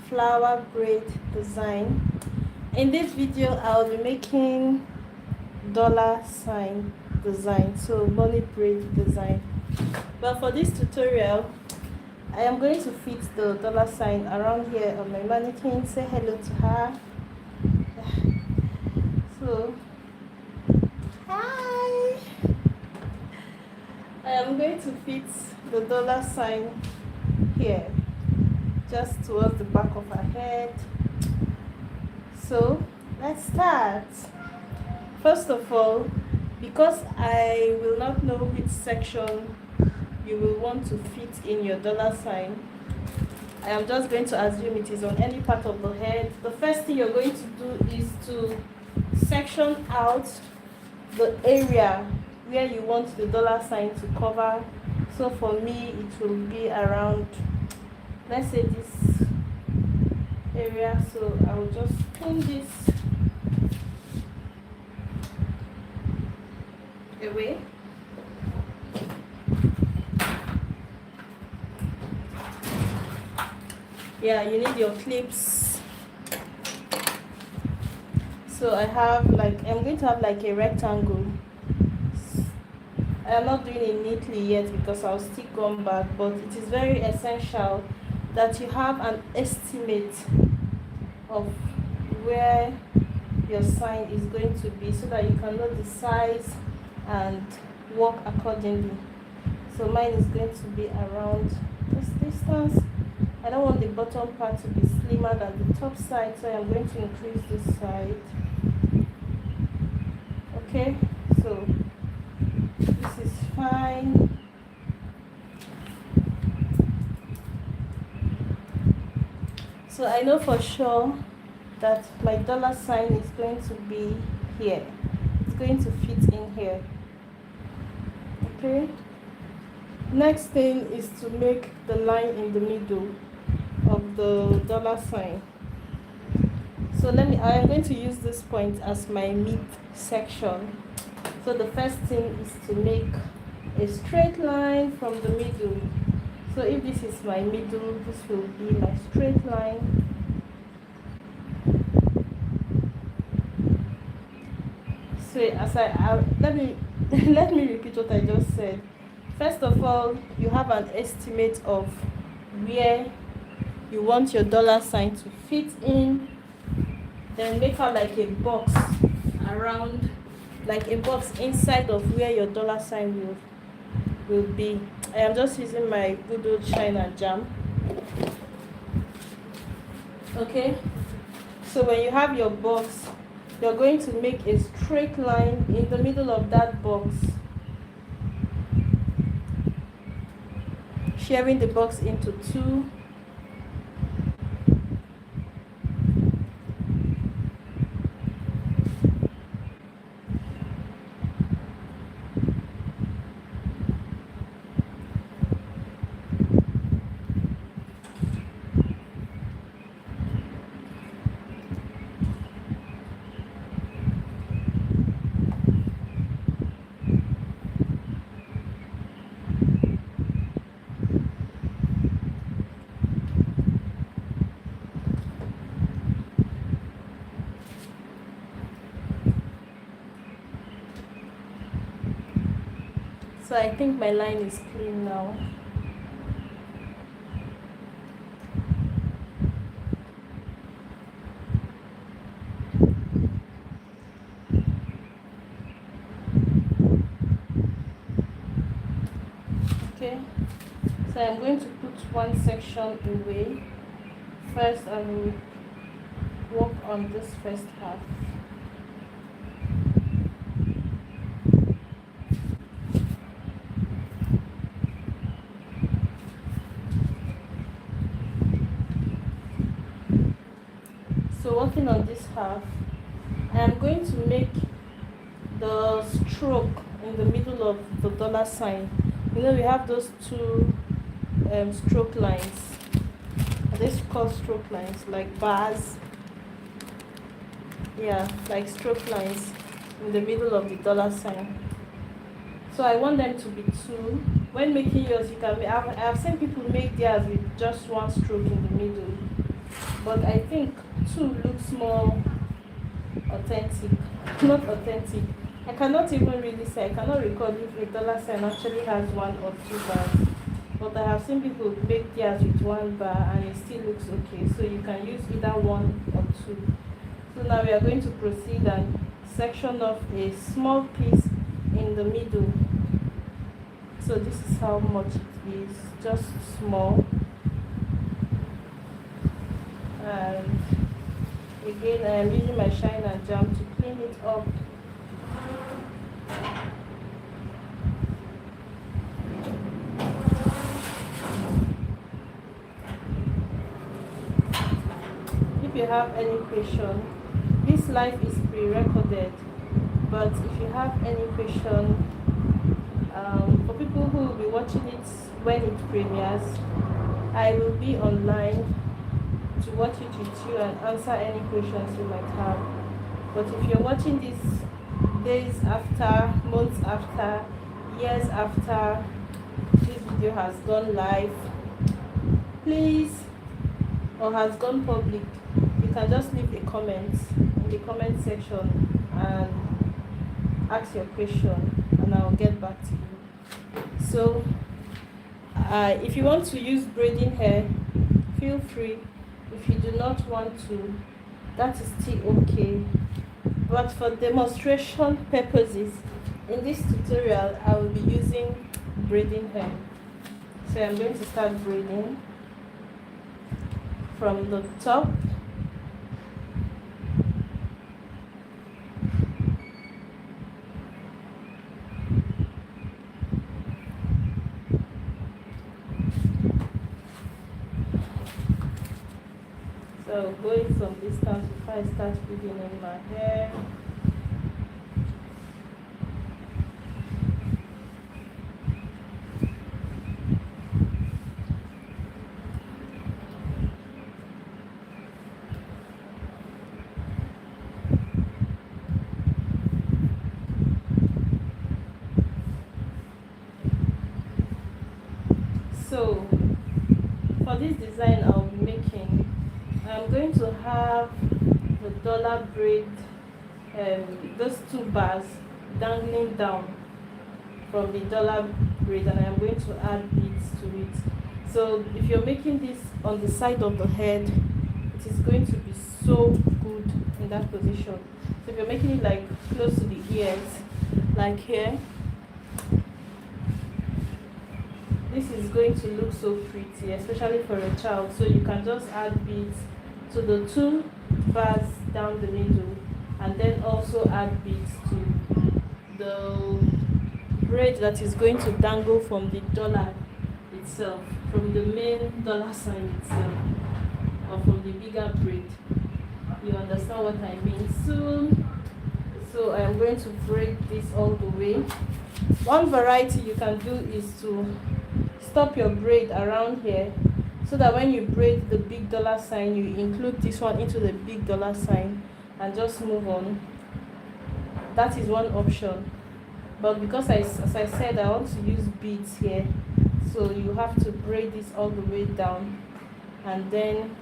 flower braid design. In this video I'll be making dollar sign design, so money braid design. But for this tutorial I am going to fit the dollar sign around here on my mannequin. Say hello to her. So hi, I am going to fit the dollar sign here, just towards the back of her head. So let's start. First of all, because I will not know which section you will want to fit in your dollar sign, I am just going to assume it is on any part of the head. The first thing you're going to do is to section out the area where you want the dollar sign to cover. So for me it will be around, let's say, this area. So I will just pin this away. Yeah, you need your clips. So I have I'm going to have like a rectangle. I am not doing it neatly yet because I'll still come back, but it is very essential that you have an estimate of where your sign is going to be so that you can know the size and work accordingly. So mine is going to be around this distance. I don't want the bottom part to be slimmer than the top side, so I'm going to increase this side. Okay, so this is fine. So I know for sure that my dollar sign is going to be here. It's going to fit in here. Okay. Next thing is to make the line in the middle of the dollar sign. So I am going to use this point as my mid section. So the first thing is to make a straight line from the middle. So if this is my middle, this will be my straight line. So let me repeat what I just said. First of all, you have an estimate of where you want your dollar sign to fit in. Then make out like a box around, like a box inside of where your dollar sign will be. I am just using my good old China jam. Okay, so when you have your box, you're going to make a straight line in the middle of that box, sharing the box into two. So I think my line is clean now. Okay, so I'm going to put one section away. First I will work on this first half. So working on this half, I am going to make the stroke in the middle of the dollar sign. You know, we have those two stroke lines. These called stroke lines, like bars. Yeah, like stroke lines in the middle of the dollar sign. So I want them to be two. When making yours, you can. I've seen people make theirs with just one stroke in the middle. but I think 2 looks more authentic. Not authentic. I cannot even really say, I cannot recall if a dollar sign actually has 1 or 2 bars. But I have seen people make theirs with 1 bar and it still looks okay. So you can use either 1 or 2. So now we are going to proceed and section off a small piece in the middle. So this is how much it is, just small. And again, I am using my shine and jam to clean it up. If you have any question, this live is pre-recorded, but if you have any question, for people who will be watching it when it premieres, I will be online to watch it with you and answer any questions you might have. But if you're watching this days after, months after, years after this video has gone live, please, or has gone public, you can just leave a comment in the comment section and ask your question and I'll get back to you. So if you want to use braiding hair, feel free. If you do not want to, that is still okay. But for demonstration purposes, in this tutorial I will be using braiding hair. So I'm going to start braiding from the top. So going some distance before I start putting in my hair. So for this design I'll be making, I'm going to have the dollar braid, those 2 bars dangling down from the dollar braid, and I'm going to add beads to it. So if you're making this on the side of the head, it is going to be so good in that position. So if you're making it like close to the ears, like here, this is going to look so pretty, especially for a child. So you can just add beads to the 2 bars down the middle, and then also add beads to the braid that is going to dangle from the dollar itself, from the main dollar sign itself, or from the bigger braid. You understand what I mean? So I am going to braid this all the way. One variety you can do is to stop your braid around here, so that when you braid the big dollar sign, you include this one into the big dollar sign and just move on. That is one option. But because as I said, I want to use beads here, so you have to braid this all the way down and then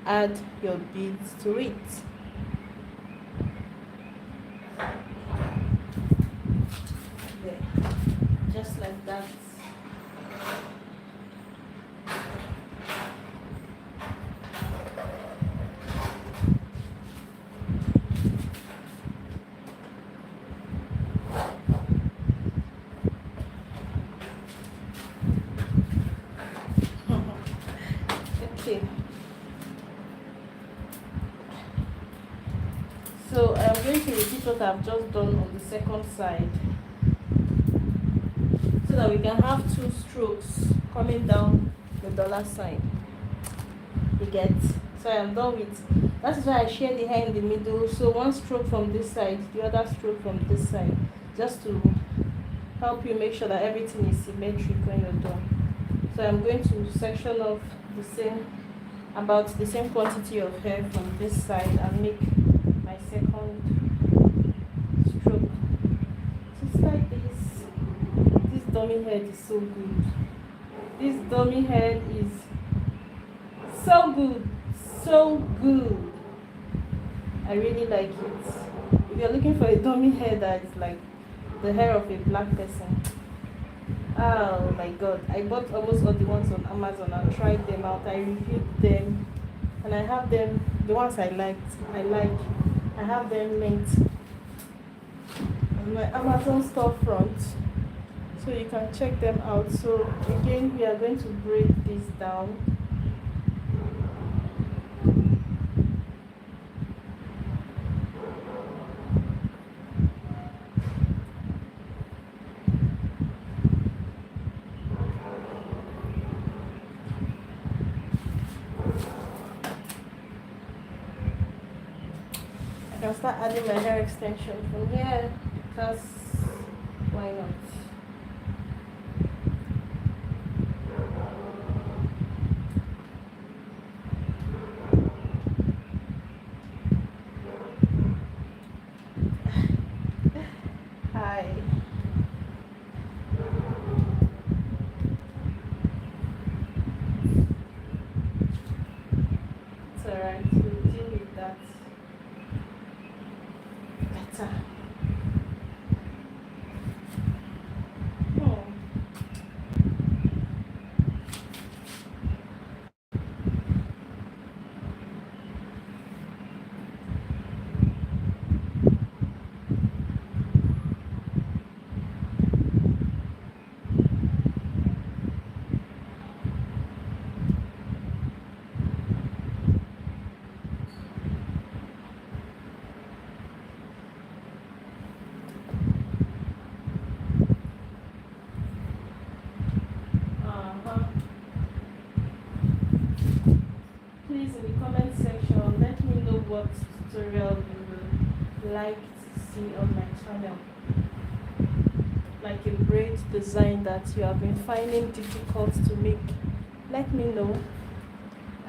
add your beads to it. There. Just like that. Okay. So I'm going to repeat what I've just done on the second side, so that we can have 2 strokes coming down the dollar sign. You get? So I am done with. That is why I share the hair in the middle. So 1 stroke from this side, the other stroke from this side, just to help you make sure that everything is symmetric when you're done. So I'm going to section off about the same quantity of hair from this side and make my second stroke. Just like this. This dummy head is so good. This dummy head is so good, so good. I really like it. If you're looking for a dummy hair that is like the hair of a black person, oh my god, I bought almost all the ones on Amazon and tried them out. I reviewed them and I have them, the ones I have them linked on my Amazon storefront, so you can check them out. So again, we are going to braid this down. I can start adding my hair extension from here because why not? Hi. It's alright, we'll deal with that better. Please, in the comment section, let me know what tutorial you would like to see on my channel, like a braid design that you have been finding difficult to make. Let me know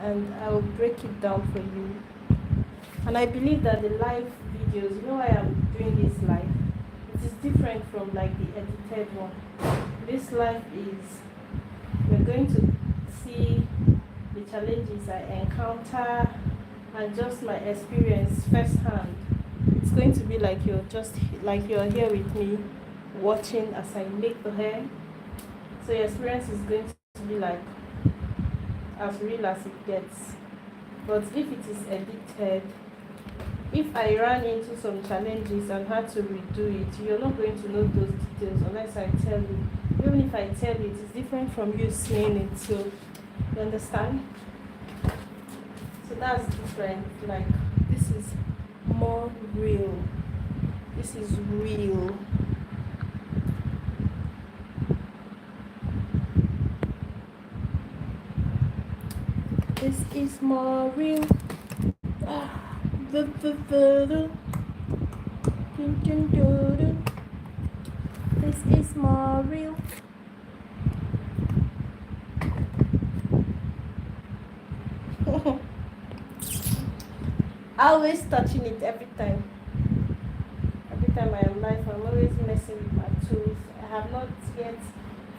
and I will break it down for you. And I believe that the live videos, you know why I'm doing this live, it is different from like the edited one. This live is, we're going to see the challenges I encounter and just my experience firsthand. It's going to be like you're here with me watching as I make the hair. So your experience is going to be like as real as it gets. But if it is edited, if I ran into some challenges and had to redo it, you're not going to know those details unless I tell you. Even if I tell you, it's different from you seeing it. So you understand? So that's different. Like, this is more real. This is real. This is more real. This is more real. Always touching it every time. Every time I am live, I'm always messing with my tools. I have not yet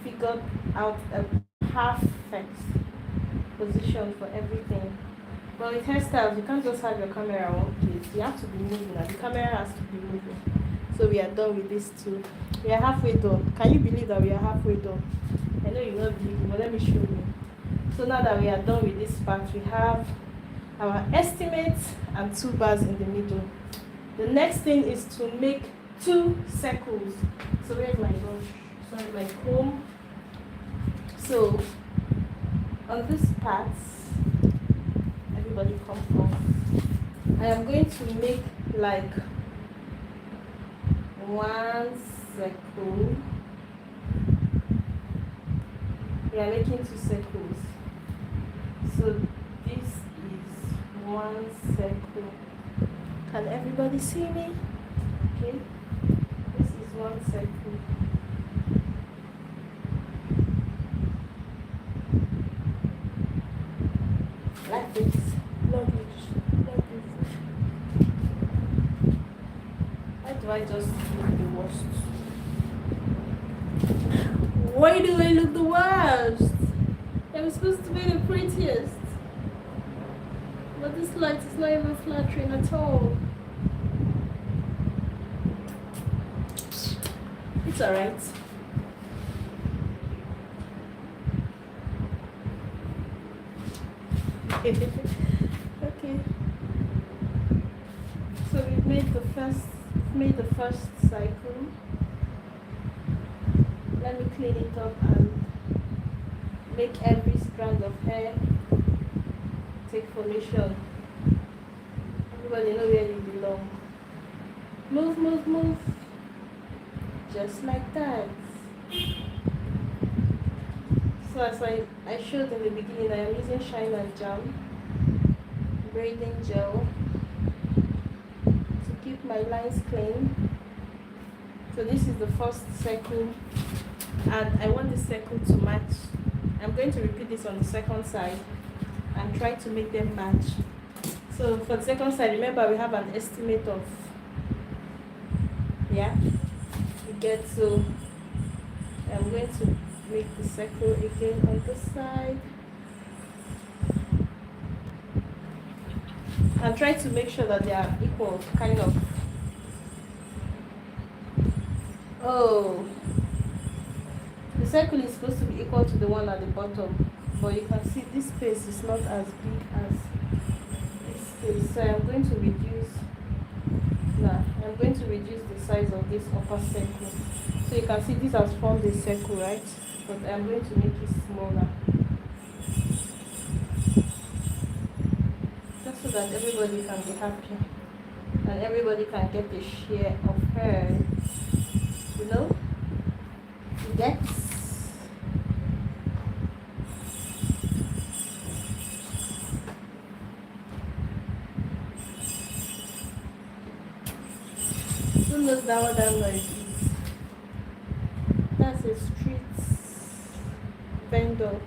figured out a perfect position for everything. But with hairstyles, you can't just have your camera in one place. You have to be moving, and the camera has to be moving. So we are done with this too. We are halfway done. Can you believe that we are halfway done? I know you don't believe me, but let me show you. So now that we are done with this part, we have our estimates and 2 bars in the middle. The next thing is to make 2 circles. So where's my brush? Sorry, my comb. So on this part, everybody come from. I am going to make like 1 circle. We are making 2 circles. So this is 1 circle. Can everybody see me? Okay. This is 1 circle. Like this. Love it. Like this. Why do I just look the worst? Why do I look the worst? I'm supposed to be the prettiest. But this light is not even flattering at all. It's alright. Okay. So we've made the first cycle. Let me clean it up and make every strand of hair take formation. Everybody know where you belong. Move, move, move. Just like that. So as I showed in the beginning, I am using shine and jam braiding gel to keep my lines clean. So this is the first circle, and I want the circle to match. I'm going to repeat this on the second side and try to make them match. So for the second side, remember we have an estimate of, yeah, you get, so I'm going to make the circle again on this side and try to make sure that they are equal, kind of. Oh, the circle is supposed to be equal to the one at the bottom, but you can see this space is not as big as this space, so I'm going to reduce the size of this upper circle. So you can see this has formed a circle, right? But I'm going to make it smaller, just so that everybody can be happy and everybody can get a share of her, you know? You get? Who knows now what that noise is? That's a street vendor.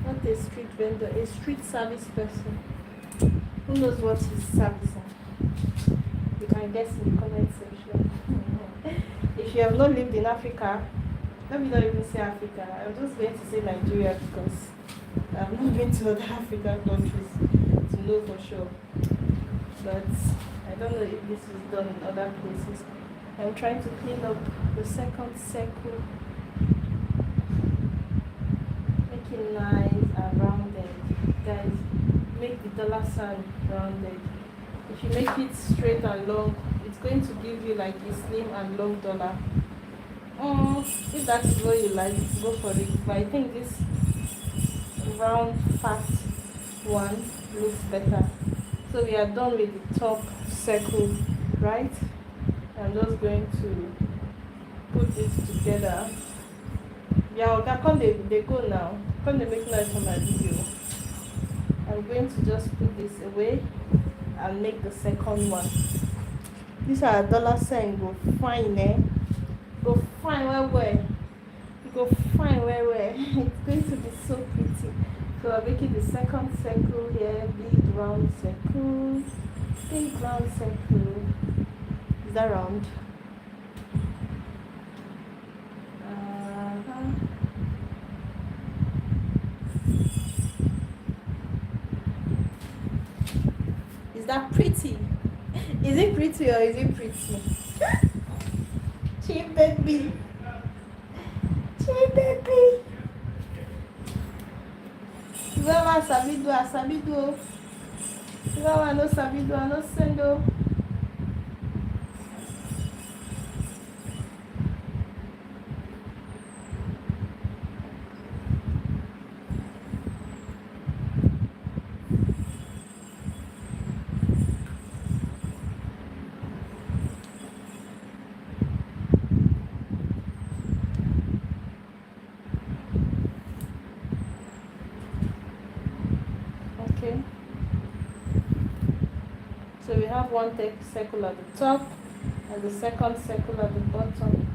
Not a street vendor, a street service person. Who knows what he's servicing? You can guess in the comment section. If you have not lived in Africa, let me not even say Africa. I'm just going to say Nigeria because I've not been to other African countries to know for sure. But I don't know if this is done in other places. I'm trying to clean up the second circle, make it nice and rounded. Guys, make the dollar sign rounded. If you make it straight and long, it's going to give you like a slim and long dollar. If that is what you like, go for it. But I think this round fat one looks better. So we are done with the top circle, right? I'm just going to put this together. Yeah, okay, come they go now. Come they make noise on my video. I'm going to just put this away and make the second one. These are dollar sign go fine, eh? Go fine where. Go fine where. It's going to be so pretty. So I'm making the second circle here, big round circle, big round circle. Is that round? Is that pretty? Is it pretty or is it pretty? Cheap baby. Cheap baby. Whoever sabi do, I sabi do. Whoever no sabi do, I no send do. Okay. So we have one circle at the top and the second circle at the bottom.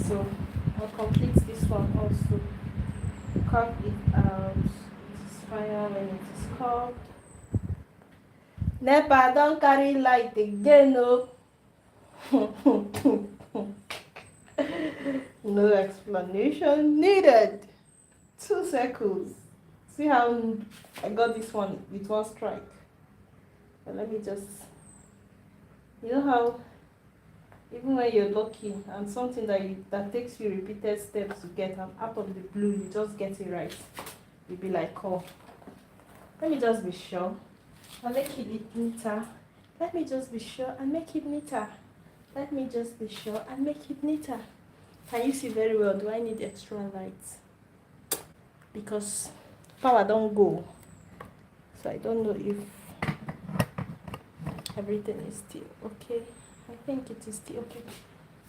So I'll complete this one also. Curve it out. It is fine when it is curved. Nepa don't carry light again, no. No explanation needed. 2 circles. See how I got this one with one strike. But let me just, you know how even when you're lucky and something that takes you repeated steps to get, and out of the blue you just get it right, you'll be like, oh, let me just be sure and make it neater. Let me just be sure and make it neater. Let me just be sure and make it neater. Can you see very well? Do I need extra lights? Because power don't go. So I don't know if everything is still okay. I think it is still okay.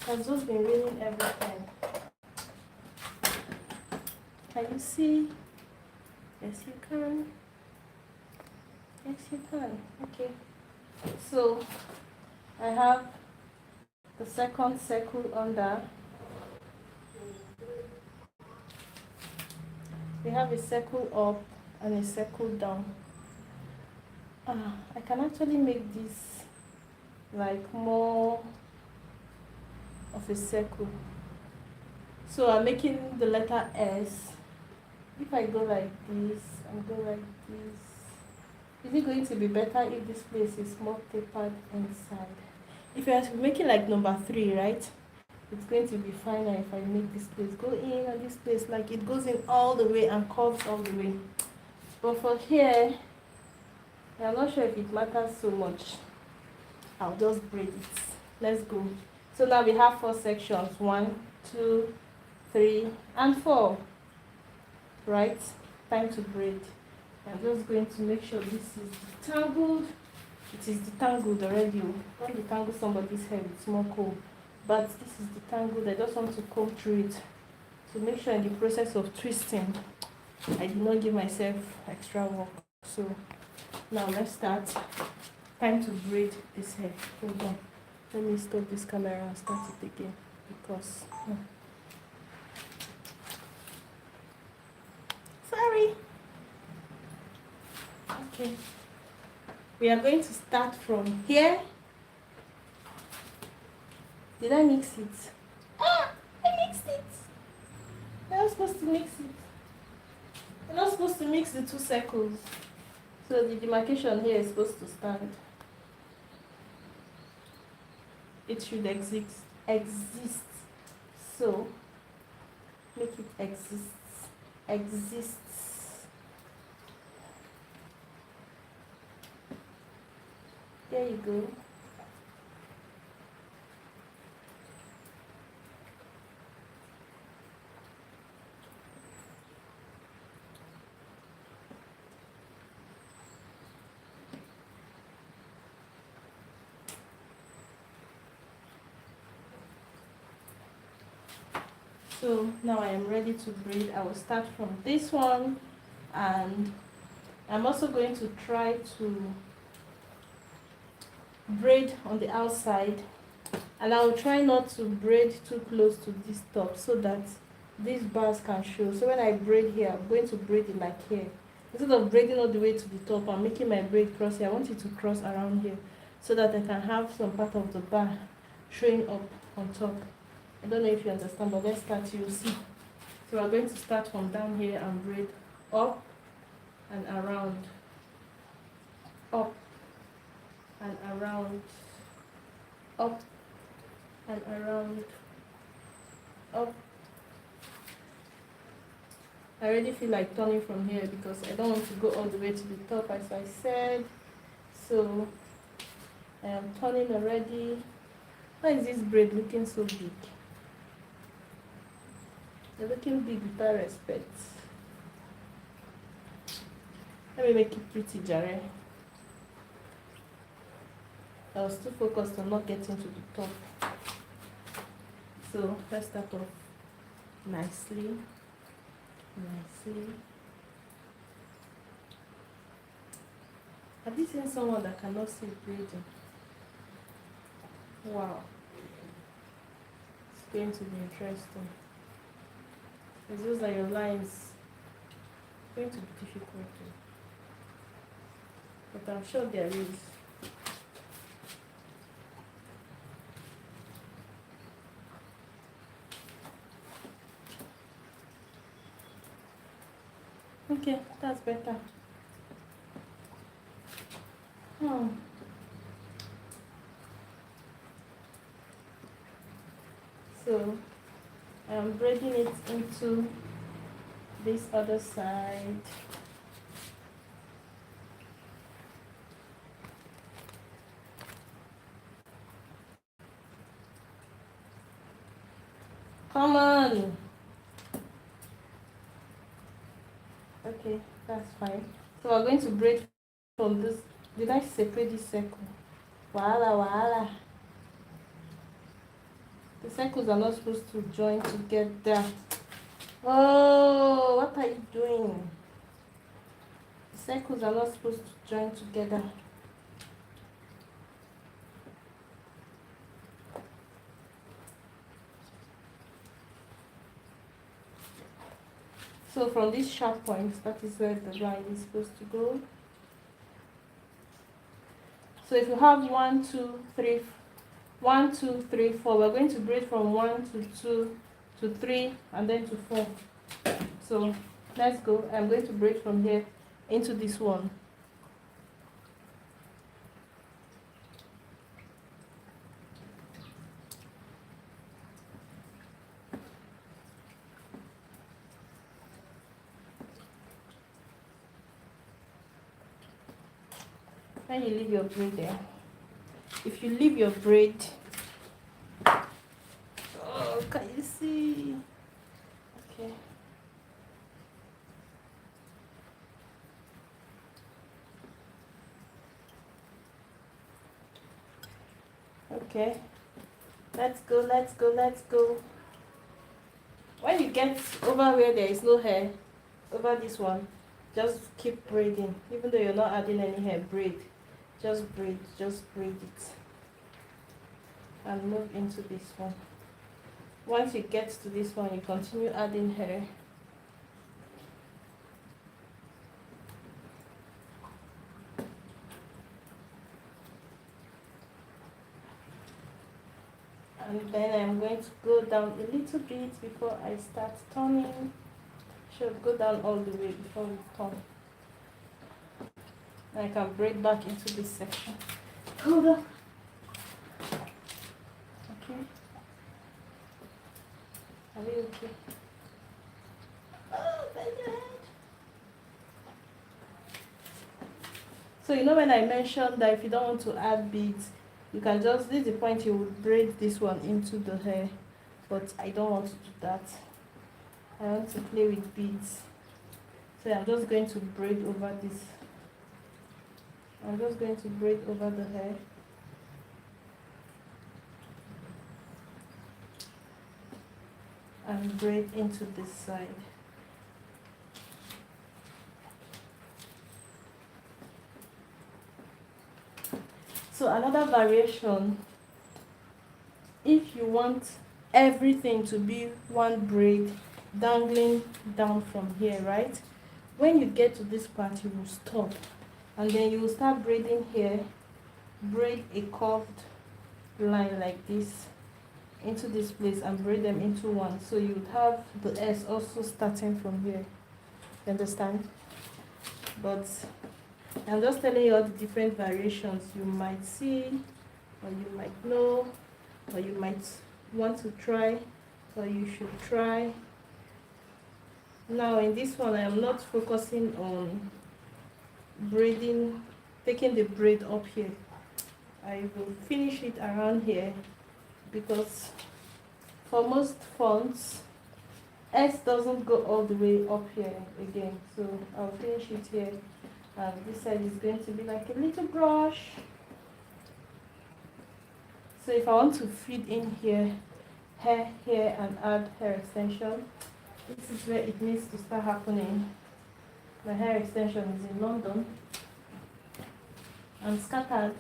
Has just been raining everything. Can you see? Yes, you can. Yes, you can. Okay. So I have the second circle under. We have a circle up and a circle down. I can actually make this like more of a circle. So I'm making the letter S. If I go like this and go like this, is it going to be better if this place is more tapered inside? If you're making like number 3, right? It's going to be finer if I make this place go in and this place like it goes in all the way and curves all the way. But for here, I'm not sure if it matters so much. I'll just braid it. Let's go. So now we have 4 sections. 1, 2, 3, and 4. Right? Time to braid. I'm just going to make sure this is detangled. It is detangled already. Don't detangle somebody's hair, it's more cool. But this is detangled. I just want to comb through it to make sure in the process of twisting, I did not give myself extra work. So now let's start. Time to braid this hair. Hold on. Let me stop this camera and start it again because sorry. Okay. We are going to start from here. Did I mix it? I mixed it. You're not supposed to mix it. You're not supposed to mix the 2 circles. So the demarcation here is supposed to stand. It should exist. So make it exists. There you go. So now I am ready to braid. I will start from this one, and I'm also going to try to braid on the outside, and I will try not to braid too close to this top so that these bars can show. So when I braid here, I'm going to braid it like here. Instead of braiding all the way to the top, I'm making my braid cross here. I want it to cross around here so that I can have some part of the bar showing up on top. I don't know if you understand, but let's start. You'll see. So we're going to start from down here and braid up and around, up and around, up and around, up. I already feel like turning from here because I don't want to go all the way to the top, as I said. So I am turning already. Why is this braid looking so big? They're looking big without respect. Let me make it pretty, Jare. I was too focused on not getting to the top. So let's start off nicely. Have you seen someone that cannot see braiding? Wow. It's going to be interesting. It's just like your lines. It's going to be difficult. But I'm sure there is. Okay, that's better. So I'm braiding it into this other side. Come on. Okay, that's fine. So we're going to braid from this. Did I separate this circle? Wahala, wahala. The circles are not supposed to join together. Oh, what are you doing? The circles are not supposed to join together. So from this sharp point, that is where the line is supposed to go. So if you have 1, 2, 3, 1, 2, 3, 4, we're going to braid from 1 to 2 to 3 and then to 4. So let's go. I'm going to braid from here into this one. When you leave your braid there, if you leave your braid, oh, can you see? Okay. Okay. Let's go, let's go, let's go. When you get over where there is no hair, over this one, just keep braiding. Even though you're not adding any hair, braid. Just braid it. And move into this one. Once you get to this one, you continue adding hair. And then I'm going to go down a little bit before I start turning. Should go down all the way before we turn. I can braid back into this section. Hold on. Okay. Are we okay? Oh, my God. So you know when I mentioned that if you don't want to add beads, you can just, this is the point you would braid this one into the hair. But I don't want to do that. I want to play with beads. So I'm just going to braid over this. I'm just going to braid over the hair. And braid into this side. So another variation, if you want everything to be one braid dangling down from here, right? When you get to this part, you will stop. And then you will start braiding here, braid a curved line like this into this place and braid them into one. So you would have the S also starting from here. You understand? But I'm just telling you all the different variations you might see, or you might know, or you might want to try, or you should try. Now in this one, I am not focusing on braiding, taking the braid up here. I will finish it around here because for most fonts, S doesn't go all the way up here again. So I'll finish it here. And this side is going to be like a little brush. So if I want to feed in here, hair here, and add hair extension, this is where it needs to start happening. My hair extension is in London and scattered.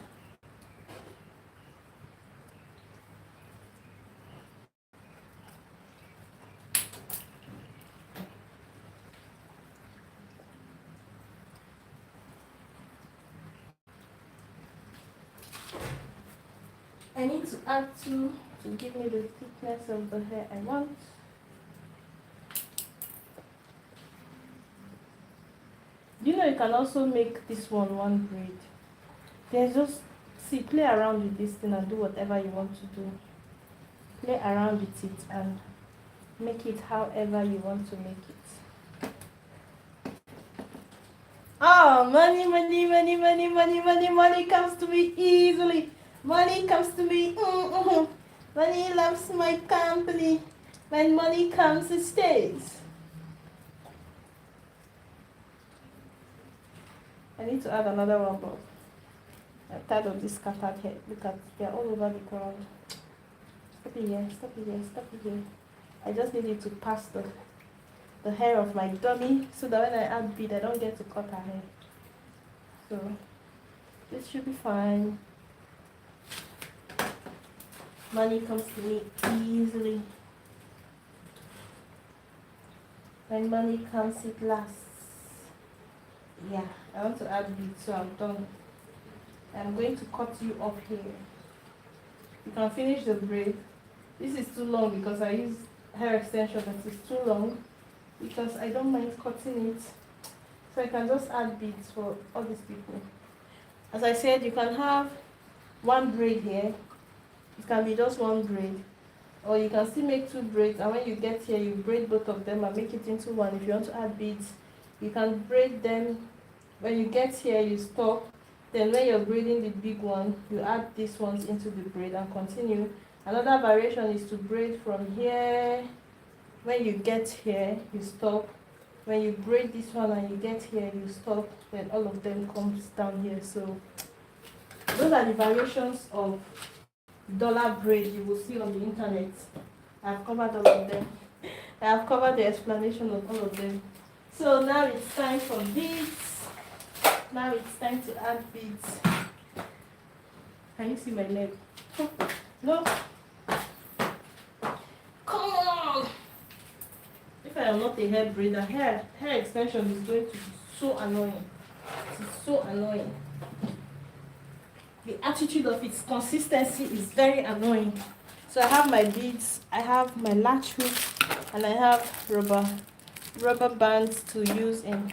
I need to add two to give me the thickness of the hair I want. you can also make this one braid. Then just see, play around with this thing and do whatever you want to do. Play around with it and make it however you want to make it. Oh, money, money, money, money, money, money, money comes to me easily. Money comes to me. Money loves my company. When money comes, it stays. I need to add another one, but I'm tired of this scattered hair. Look at, they're all over the ground. Stop it here, stop it here, stop it here. I just need it to pass the hair of my dummy so that when I add bead, I don't get to cut her hair. So this should be fine. Money comes to me easily. When money comes, it lasts. Yeah, I want to add beads, so I'm done. I'm going to cut you off here. You can finish the braid. This is too long because I use hair extension, but it's too long because I don't mind cutting it. So I can just add beads for all these people. As I said, you can have one braid here. It can be just one braid. Or you can still make two braids, and when you get here, you braid both of them and make it into one. If you want to add beads, you can braid them. When you get here, you stop. Then when you're braiding the big one, you add these ones into the braid and continue. Another variation is to braid from here. When you get here, you stop. When you braid this one and you get here, you stop. Then all of them comes down here. So those are the variations of dollar braid you will see on the internet. I've covered all of them. I have covered the explanation of all of them. So now it's time for beads. Now it's time to add beads. Can you see my leg? No. Come on. If I am not a hair braider, hair extension is going to be so annoying. It's so annoying. The attitude of its consistency is very annoying. So I have my beads, I have my latch hook, and I have rubber bands to use in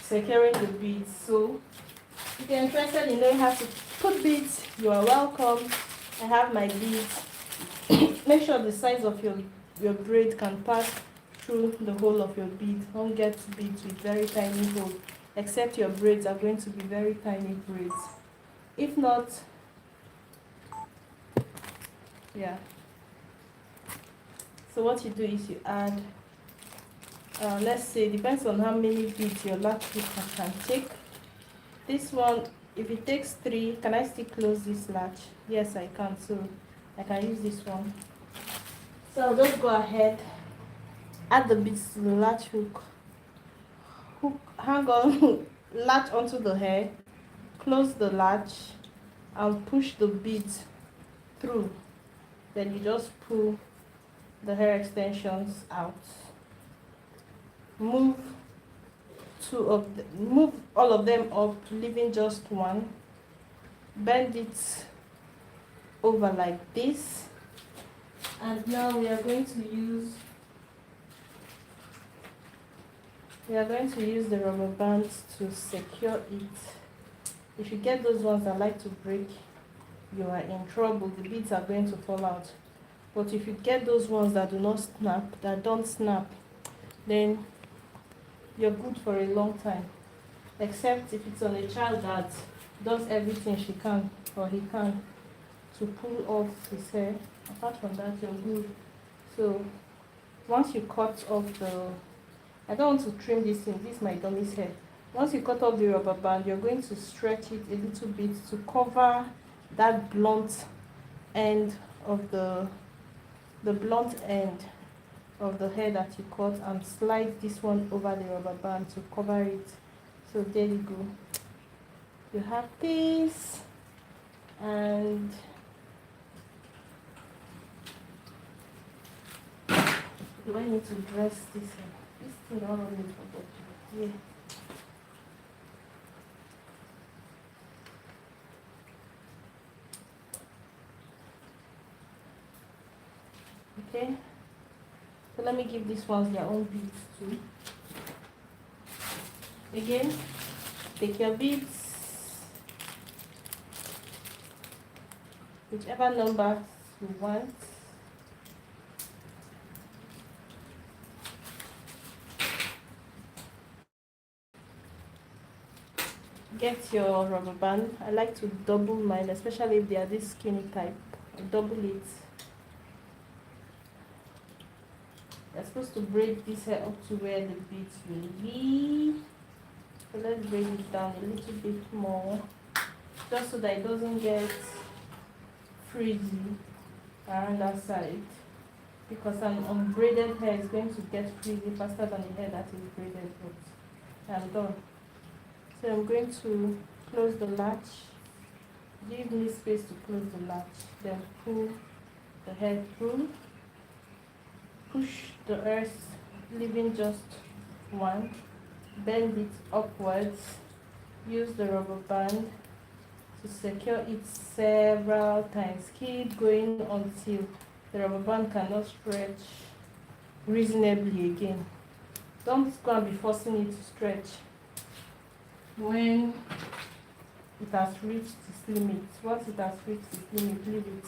securing the beads. So if you're interested in knowing how to put beads, you are welcome. I have my beads. Make sure the size of your braid can pass through the hole of your bead. Don't get beads with very tiny hole, except your braids are going to be very tiny braids. If not, yeah. So what you do is you add, let's say, depends on how many beads your latch hook can take. This one, if it takes 3, can I still close this latch? Yes, I can. So I can use this one. So I'll just go ahead, add the beads to the latch hook, hang on, latch onto the hair, close the latch, and push the beads through. Then you just pull the hair extensions out. Move all of them up, leaving just one. Bend it over like this, and now we are going to use the rubber bands to secure it. If you get those ones that like to break, you are in trouble. The beads are going to fall out. But if you get those ones that do not snap, that don't snap, then you're good for a long time. Except if it's on a child that does everything she can or he can to pull off his hair. Apart from that, you're good. So once you cut off I don't want to trim this thing. This is my dummy's hair. Once you cut off the rubber band, you're going to stretch it a little bit to cover that blunt end of the blunt end of the hair that you cut, and slide this one over the rubber band to cover it. So there you go. You have this, and do I need to dress this hair? This thing all on it. Yeah. Okay. So let me give these ones their own beads too. Again, take your beads, whichever number you want. Get your rubber band. I like to double mine, especially if they are this skinny type. Double it. You're supposed to braid this hair up to where the beads will be. So let's braid it down a little bit more, just so that it doesn't get frizzy around that side. Because an unbraided hair is going to get frizzy faster than the hair that is braided. But I'm done. So I'm going to close the latch. Give me space to close the latch. Then pull the hair through. Push the earth, leaving just one. Bend it upwards. Use the rubber band to secure it several times. Keep going until the rubber band cannot stretch reasonably again. Don't go and be forcing it to stretch when it has reached its limit. Once it has reached its limit, leave it.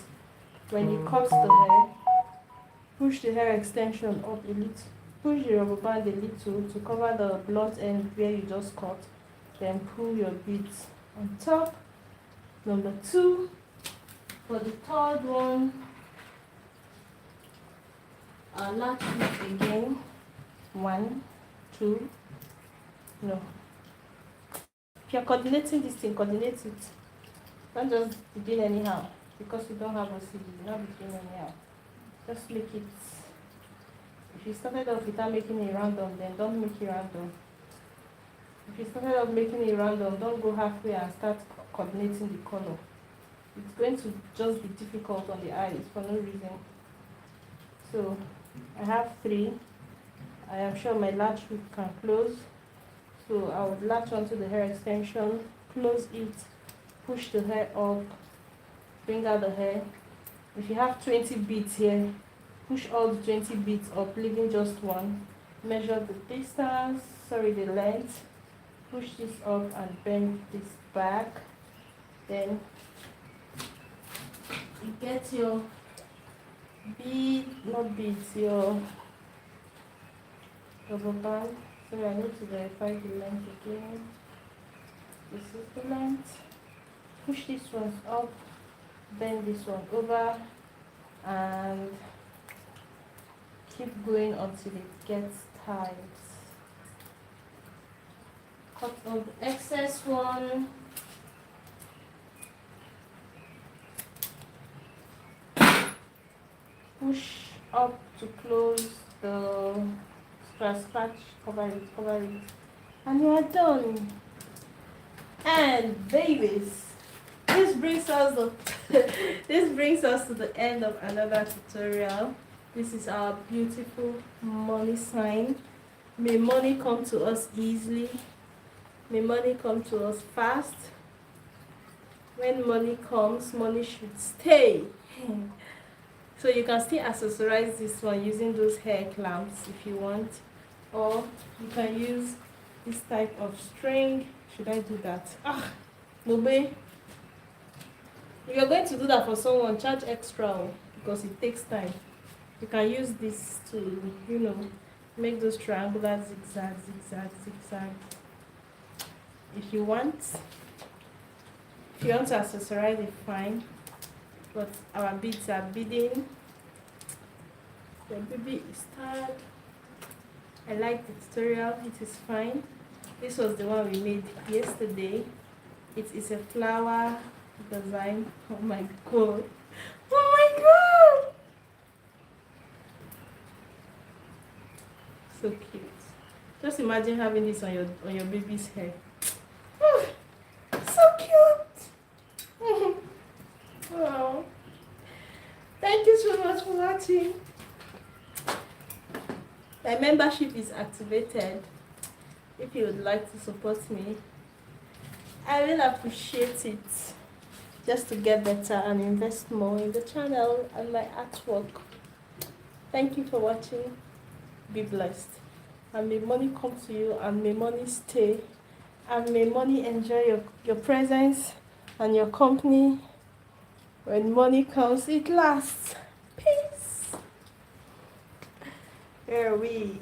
When you cut the hair, push the hair extension up a little. Push the rubber band a little to cover the blunt end where you just cut. Then pull your beads on top. Number 2. For the third one, I'll latch it again. 1, 2. No. If you're coordinating this thing, coordinate it. Don't just begin anyhow. Because you don't have a CD, you not begin anyhow. Just make it. If you started off without making it random, then don't make it random. If you started off making it random, don't go halfway and start coordinating the color. It's going to just be difficult on the eyes for no reason. So I have 3. I am sure my latch hook can close. So I would latch onto the hair extension, close it, push the hair up, bring out the hair. If you have 20 beads here, push all the 20 beads up, leaving just one. Measure the distance, the length. Push this up and bend this back. Then you get your your rubber band. So I need to verify the length again. This is the length. Push this one up, bend this one over, and keep going until it gets tight. Cut off the excess one. Push up to close the scratch, cover it, and you are done. And babies, this brings us to the end of another tutorial. This is our beautiful money sign. May money come to us easily. May money come to us fast. When money comes, money should stay. So you can still accessorize this one using those hair clamps if you want, or you can use this type of string. Should I do that? Mobe. If you're going to do that for someone, charge extra because it takes time. You can use this to, make those triangular zigzag. If you want to accessorize it, fine. But our beads are beading. The baby is tired. I like the tutorial. It is fine. This was the one we made yesterday. It is a flower design. Oh my god. So cute. Just imagine having this on your baby's hair. So cute. Wow. Thank you so much for watching. My membership is activated. If you would like to support me, I will appreciate it, just to get better and invest more in the channel and my artwork. Thank you for watching. Be blessed. and may money come to you, and may money stay, and may money enjoy your presence and your company. When money comes, it lasts. Peace. Here we.